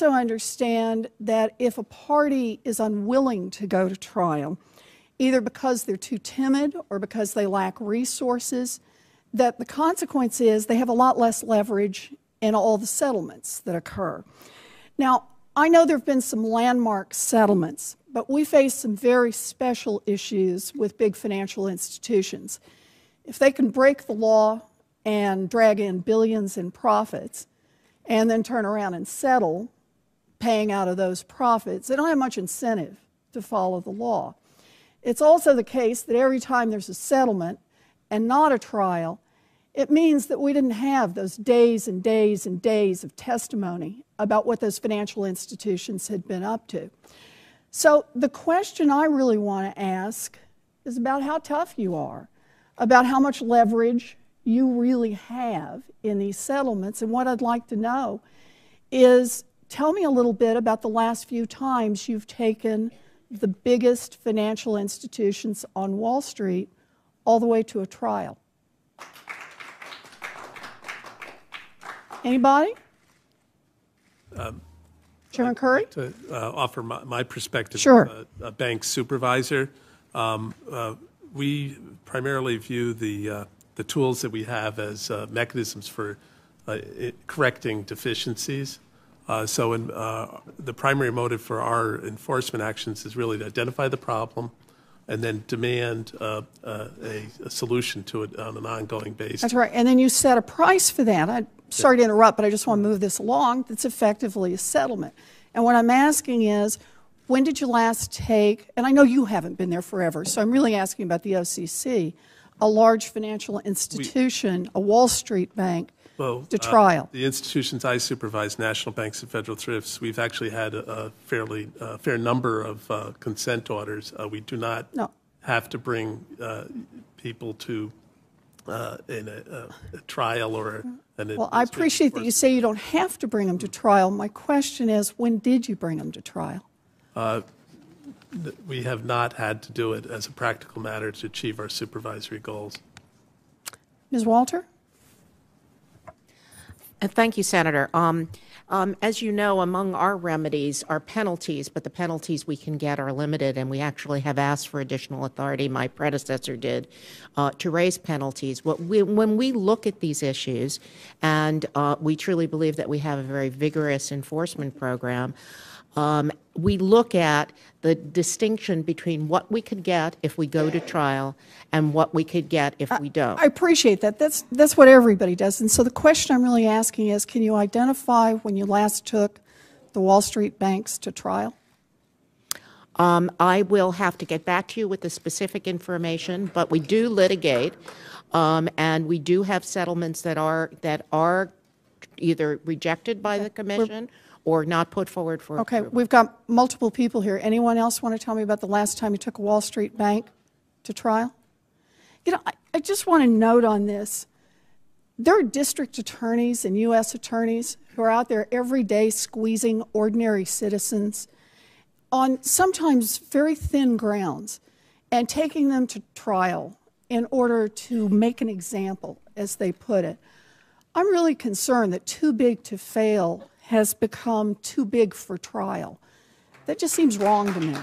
also understand that if a party is unwilling to go to trial, either because they're too timid or because they lack resources, that the consequence is they have a lot less leverage in all the settlements that occur. Now, I know there have been some landmark settlements, but we face some very special issues with big financial institutions. If they can break the law and drag in billions in profits and then turn around and settle, paying out of those profits, they don't have much incentive to follow the law. It's also the case that every time there's a settlement and not a trial, it means that we didn't have those days and days and days of testimony about what those financial institutions had been up to. So the question I really want to ask is about how tough you are, about how much leverage you really have in these settlements. And what I'd like to know is, tell me a little bit about the last few times you've taken the biggest financial institutions on Wall Street all the way to a trial. Anybody? Chairman Curry? To offer my perspective sure. as a bank supervisor. We primarily view the tools that we have as mechanisms for correcting deficiencies. The primary motive for our enforcement actions is really to identify the problem and then demand a solution to it on an ongoing basis. That's right. And then you set a price for that. I'm sorry to interrupt, but I just want to move this along. That's effectively a settlement. And what I'm asking is, when did you last take, and I know you haven't been there forever, so I'm really asking about the OCC, a large financial institution, a Wall Street bank, to trial? The institutions I supervise, national banks and federal thrifts, we've actually had a fairly fair number of consent orders. We do not have to bring people to in a trial or an Well, I appreciate that you say you don't have to bring them to trial. My question is, when did you bring them to trial? We have not had to do it as a practical matter to achieve our supervisory goals. Ms. Walter? Thank you, Senator. As you know, among our remedies are penalties, but the penalties we can get are limited, and we actually have asked for additional authority, my predecessor did, to raise penalties. When we look at these issues, and we truly believe that we have a very vigorous enforcement program, we look at the distinction between what we could get if we go to trial and what we could get if we don't. I appreciate that. That's what everybody does. And so the question I'm really asking is, can you identify when you last took the Wall Street banks to trial? I will have to get back to you with the specific information, but we do litigate, and we do have settlements that are either rejected by the Commission or not put forward for Okay, approval. we've got multiple people here. Anyone else want to tell me about the last time you took a Wall Street bank to trial? You know, I just want to note on this. There are district attorneys and U.S. attorneys who are out there every day squeezing ordinary citizens on sometimes very thin grounds and taking them to trial in order to make an example, as they put it. I'm really concerned that too big to fail has become too big for trial. That just seems wrong to me.